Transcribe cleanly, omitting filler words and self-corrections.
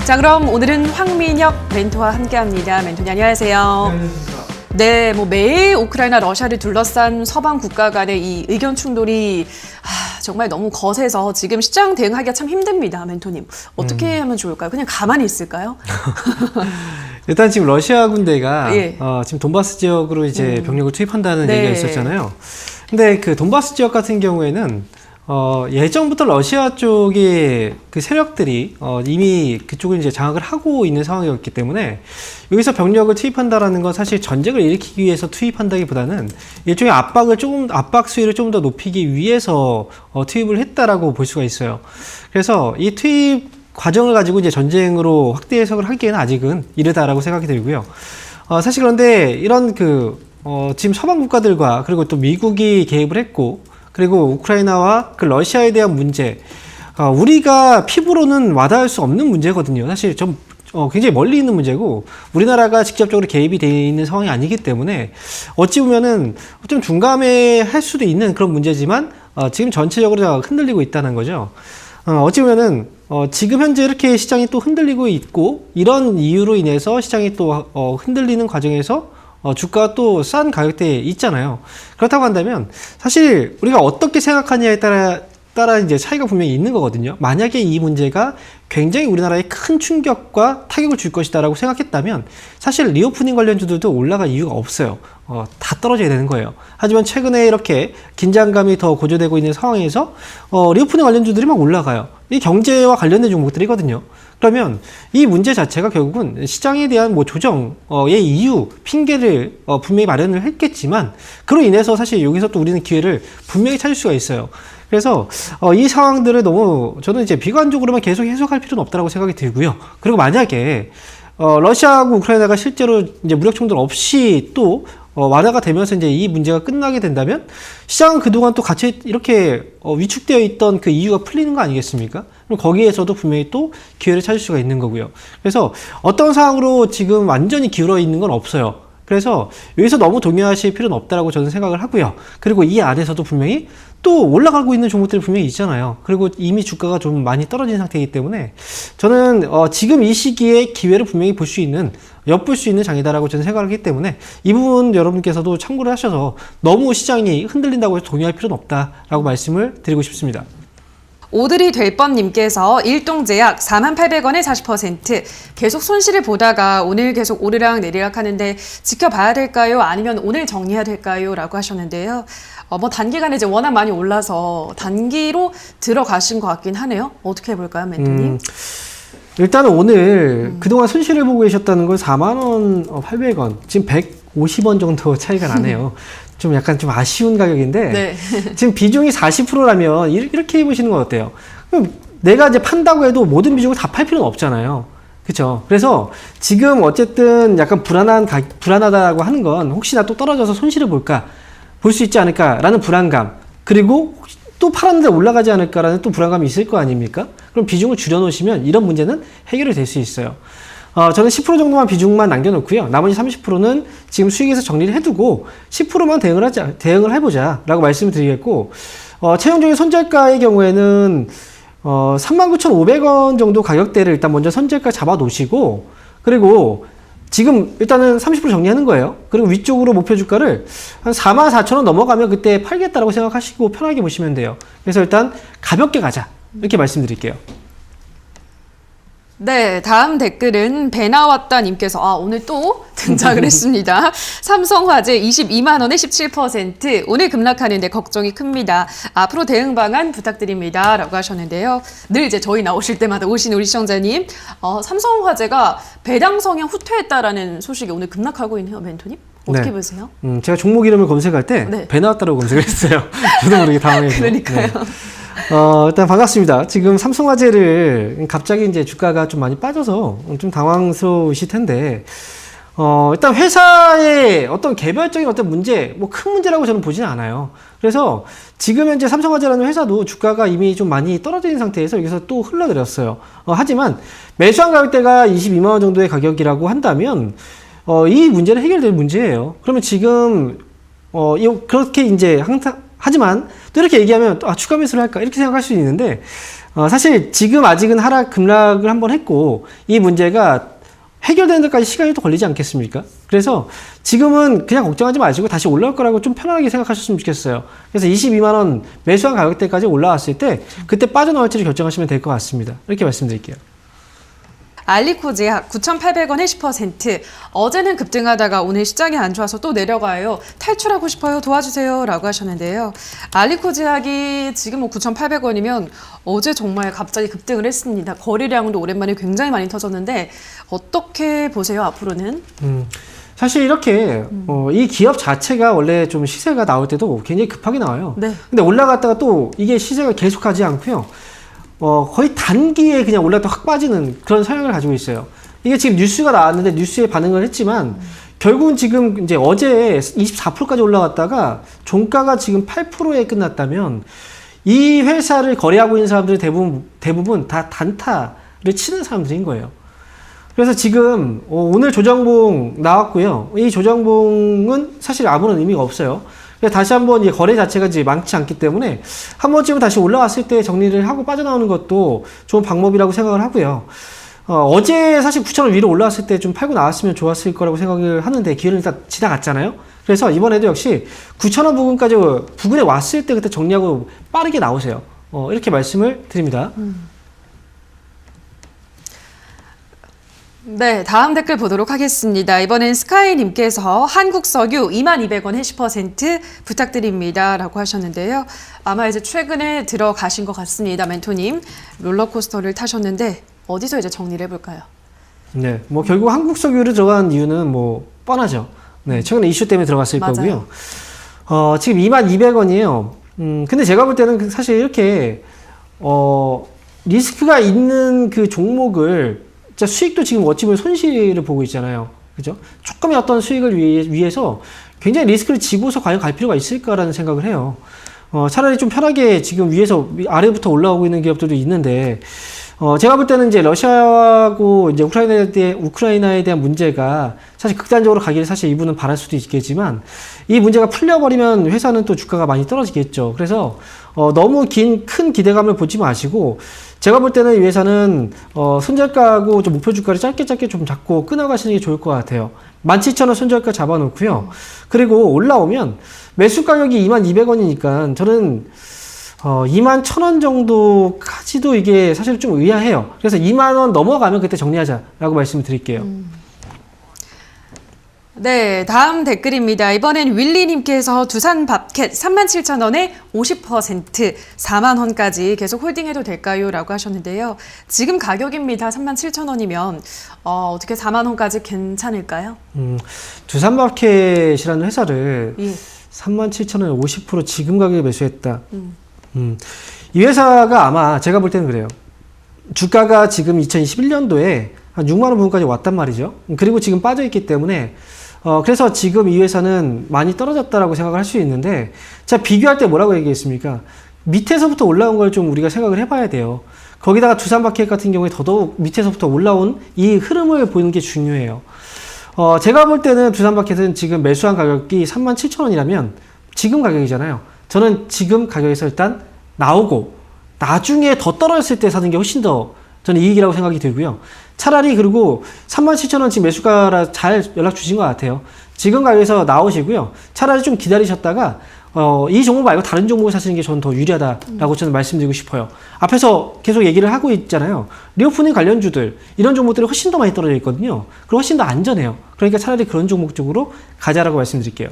자, 그럼 오늘은 황민혁 멘토와 함께합니다. 멘토님 안녕하세요. 안녕하십니까. 네, 뭐 매일 우크라이나 러시아를 둘러싼 서방 국가 간의 이 의견 충돌이 정말 너무 거세서 지금 시장 대응하기가 참 힘듭니다. 멘토님 어떻게 하면 좋을까요? 그냥 가만히 있을까요? 일단 지금 러시아 군대가 예. 지금 돈바스 지역으로 이제 병력을 투입한다는 네. 얘기가 있었잖아요. 근데 그 돈바스 지역 같은 경우에는 예전부터 러시아 쪽의 그 세력들이 이미 그쪽을 이제 장악을 하고 있는 상황이었기 때문에 여기서 병력을 투입한다라는 건 사실 전쟁을 일으키기 위해서 투입한다기보다는 일종의 압박 수위를 좀 더 높이기 위해서 투입을 했다라고 볼 수가 있어요. 그래서 이 투입 과정을 가지고 이제 전쟁으로 확대 해석을 하기에는 아직은 이르다라고 생각이 들고요. 사실 그런데 이런 지금 서방 국가들과 그리고 또 미국이 개입을 했고 그리고 우크라이나와 그 러시아에 대한 문제, 우리가 피부로는 와닿을 수 없는 문제거든요. 사실 좀 굉장히 멀리 있는 문제고 우리나라가 직접적으로 개입이 되어 있는 상황이 아니기 때문에 어찌 보면은 좀 둔감해할 수도 있는 그런 문제지만 지금 전체적으로 흔들리고 있다는 거죠. 어찌 보면은 지금 현재 이렇게 시장이 또 흔들리고 있고 이런 이유로 인해서 시장이 또 흔들리는 과정에서 주가가 또 싼 가격대에 있잖아요. 그렇다고 한다면 사실 우리가 어떻게 생각하냐에 따라 이제 차이가 분명히 있는 거거든요. 만약에 이 문제가 굉장히 우리나라에 큰 충격과 타격을 줄 것이다라고 생각했다면 사실 리오프닝 관련주들도 올라갈 이유가 없어요. 다 떨어져야 되는 거예요. 하지만 최근에 이렇게 긴장감이 더 고조되고 있는 상황에서 리오프닝 관련주들이 막 올라가요. 이 경제와 관련된 종목들이거든요. 그러면 이 문제 자체가 결국은 시장에 대한 뭐 조정의 이유, 핑계를 분명히 마련을 했겠지만 그로 인해서 사실 여기서 또 우리는 기회를 분명히 찾을 수가 있어요. 그래서 이 상황들을 너무 저는 이제 비관적으로만 계속 해석할 필요는 없다고 생각이 들고요. 그리고 만약에 러시아하고 우크라이나가 실제로 이제 무력 충돌 없이 또 완화가 되면서 이제 이 문제가 끝나게 된다면 시장은 그동안 또 같이 이렇게 위축되어 있던 그 이유가 풀리는 거 아니겠습니까? 그럼 거기에서도 분명히 또 기회를 찾을 수가 있는 거고요. 그래서 어떤 상황으로 지금 완전히 기울어 있는 건 없어요. 그래서 여기서 너무 동요하실 필요는 없다라고 저는 생각을 하고요. 그리고 이 안에서도 분명히 또 올라가고 있는 종목들이 분명히 있잖아요. 그리고 이미 주가가 좀 많이 떨어진 상태이기 때문에 저는 지금 이 시기에 기회를 분명히 엿볼 수 있는 장이다라고 저는 생각하기 때문에 이 부분 여러분께서도 참고를 하셔서 너무 시장이 흔들린다고 해서 동요할 필요는 없다라고 말씀을 드리고 싶습니다. 오드리 될뻔님께서 일동제약 48,000원에 40% 계속 손실을 보다가 오늘 계속 오르락 내리락 하는데 지켜봐야 될까요? 아니면 오늘 정리해야 될까요? 라고 하셨는데요. 뭐 단기간에 이제 워낙 많이 올라서 단기로 들어가신 것 같긴 하네요. 어떻게 해볼까요, 멘토님? 일단은 오늘 그동안 손실을 보고 계셨다는 건 41,800원, 지금 150원 정도 차이가 나네요. 좀 약간 좀 아쉬운 가격인데 네. 지금 비중이 40%라면 이렇게 해보시는 건 어때요? 그럼 내가 이제 판다고 해도 모든 비중을 다 팔 필요는 없잖아요. 그렇죠? 그래서 지금 어쨌든 약간 불안하다고 하는 건 혹시나 또 떨어져서 손실을 볼 수 있지 않을까라는 불안감, 그리고 또 팔았는데 올라가지 않을까라는 또 불안감이 있을 거 아닙니까? 그럼 비중을 줄여놓으시면 이런 문제는 해결이 될 수 있어요. 저는 10% 정도만 비중만 남겨놓고요. 나머지 30%는 지금 수익에서 정리를 해두고 10%만 대응을 해보자 라고 말씀을 드리겠고, 최종적인 손절가의 경우에는 39,500원 정도 가격대를 일단 먼저 손절가 잡아 놓으시고, 그리고 지금 일단은 30% 정리하는 거예요. 그리고 위쪽으로 목표 주가를 한 44,000원 넘어가면 그때 팔겠다라고 생각하시고 편하게 보시면 돼요. 그래서 일단 가볍게 가자 이렇게 말씀드릴게요. 네, 다음 댓글은 배나왔다 님께서 오늘 또 등장을 했습니다. 삼성화재 22만 원에 17%. 오늘 급락하는데 걱정이 큽니다. 앞으로 대응 방안 부탁드립니다. 라고 하셨는데요. 늘 이제 저희 나오실 때마다 오신 우리 시청자님, 삼성화재가 배당 성향 후퇴했다라는 소식이 오늘 급락하고 있네요. 멘토님? 어떻게 보세요? 제가 종목 이름을 검색할 때 배 나왔다라고 검색을 했어요. 저도 모르게 당황해서. 그러니까요. 네. 일단 반갑습니다. 지금 삼성화재를 갑자기 이제 주가가 좀 많이 빠져서 좀 당황스러우실 텐데, 일단 회사의 어떤 개별적인 어떤 문제, 뭐 큰 문제라고 저는 보지는 않아요. 그래서 지금 현재 삼성화재라는 회사도 주가가 이미 좀 많이 떨어진 상태에서 여기서 또 흘러내렸어요. 하지만 매수한 가격대가 22만 원 정도의 가격이라고 한다면, 이 문제는 해결될 문제예요. 그러면 지금, 그렇게 이제 하지만 또 이렇게 얘기하면 추가 매수를 할까 이렇게 생각할 수 있는데 사실 지금 아직은 급락을 한번 했고 이 문제가 해결되는 데까지 시간이 또 걸리지 않겠습니까? 그래서 지금은 그냥 걱정하지 마시고 다시 올라올 거라고 좀 편안하게 생각하셨으면 좋겠어요. 그래서 22만 원 매수한 가격대까지 올라왔을 때 그때 빠져나올지를 결정하시면 될 것 같습니다. 이렇게 말씀드릴게요. 알리코제약 9,800원에 10%. 어제는 급등하다가 오늘 시장이 안 좋아서 또 내려가요. 탈출하고 싶어요. 도와주세요. 라고 하셨는데요. 알리코제약이 지금 9,800원이면 어제 정말 갑자기 급등을 했습니다. 거래량도 오랜만에 굉장히 많이 터졌는데 어떻게 보세요, 앞으로는? 사실 이렇게 이 기업 자체가 원래 좀 시세가 나올 때도 굉장히 급하게 나와요. 네. 근데 올라갔다가 또 이게 시세가 계속하지 않고요. 거의 단기에 그냥 올랐다 확 빠지는 그런 성향을 가지고 있어요. 이게 지금 뉴스가 나왔는데 뉴스에 반응을 했지만 결국은 지금 이제 어제 24%까지 올라갔다가 종가가 지금 8%에 끝났다면 이 회사를 거래하고 있는 사람들이 대부분 다 단타를 치는 사람들인 거예요. 그래서 지금 오늘 조정봉 나왔고요. 이 조정봉은 사실 아무런 의미가 없어요. 다시 한번 이 거래 자체가 이제 많지 않기 때문에 한 번쯤은 다시 올라왔을 때 정리를 하고 빠져나오는 것도 좋은 방법이라고 생각을 하고요. 어제 사실 9,000원 위로 올라왔을 때 좀 팔고 나왔으면 좋았을 거라고 생각을 하는데 기회는 일단 지나갔잖아요. 그래서 이번에도 역시 9,000원 부근에 왔을 때 그때 정리하고 빠르게 나오세요. 이렇게 말씀을 드립니다. 네, 다음 댓글 보도록 하겠습니다. 이번엔 스카이님께서 한국석유 22,200원에 10% 부탁드립니다. 라고 하셨는데요. 아마 이제 최근에 들어가신 것 같습니다. 멘토님. 롤러코스터를 타셨는데 어디서 이제 정리를 해볼까요? 네, 뭐 결국 한국석유를 들어간 이유는 뭐 뻔하죠. 네, 최근에 이슈 때문에 들어갔을 맞아요. 거고요. 지금 22,200원이에요. 근데 제가 볼 때는 사실 이렇게 리스크가 있는 그 종목을 수익도 지금 어찌 보면 손실을 보고 있잖아요. 그죠? 조금의 어떤 수익을 위해서 굉장히 리스크를 지고서 과연 갈 필요가 있을까라는 생각을 해요. 차라리 좀 편하게 지금 위에서 아래부터 올라오고 있는 기업들도 있는데, 제가 볼 때는 이제 러시아하고 이제 우크라이나에 대한 문제가 사실 극단적으로 가기를 사실 이분은 바랄 수도 있겠지만, 이 문제가 풀려버리면 회사는 또 주가가 많이 떨어지겠죠. 그래서, 너무 큰 기대감을 보지 마시고, 제가 볼 때는 이 회사는 손절가하고 좀 목표 주가를 짧게 좀 잡고 끊어가시는 게 좋을 것 같아요. 17,000원 손절가 잡아놓고요. 그리고 올라오면 매수 가격이 22,000원이니까 저는 21,000원 정도까지도 이게 사실 좀 의아해요. 그래서 20,000원 넘어가면 그때 정리하자라고 말씀을 드릴게요. 네, 다음 댓글입니다. 이번엔 윌리님께서 두산 밥캣 37,000원에 50% 4만원까지 계속 홀딩해도 될까요? 라고 하셨는데요. 지금 가격입니다. 37,000원이면 어떻게 4만원까지 괜찮을까요? 두산 밥캣이라는 회사를 예. 37,000원에 50% 지금 가격에 매수했다. 이 회사가 아마 제가 볼 때는 그래요. 주가가 지금 2021년도에 한 6만원 부분까지 왔단 말이죠. 그리고 지금 빠져있기 때문에 그래서 지금 이 회사는 많이 떨어졌다라고 생각을 할 수 있는데, 제가 비교할 때 뭐라고 얘기했습니까? 밑에서부터 올라온 걸 좀 우리가 생각을 해봐야 돼요. 거기다가 두산마켓 같은 경우에 더더욱 밑에서부터 올라온 이 흐름을 보는 게 중요해요. 제가 볼 때는 두산마켓은 지금 매수한 가격이 37,000원이라면 지금 가격이잖아요. 저는 지금 가격에서 일단 나오고 나중에 더 떨어졌을 때 사는 게 훨씬 더 저는 이익이라고 생각이 들고요. 차라리 그리고 37,000원 지금 매수가라 잘 연락 주신 것 같아요. 지금 가격에서 나오시고요. 차라리 좀 기다리셨다가 이 종목 말고 다른 종목을 사시는 게 저는 더 유리하다라고 저는 말씀드리고 싶어요. 앞에서 계속 얘기를 하고 있잖아요. 리오프닝 관련주들 이런 종목들이 훨씬 더 많이 떨어져 있거든요. 그리고 훨씬 더 안전해요. 그러니까 차라리 그런 종목 쪽으로 가자라고 말씀드릴게요.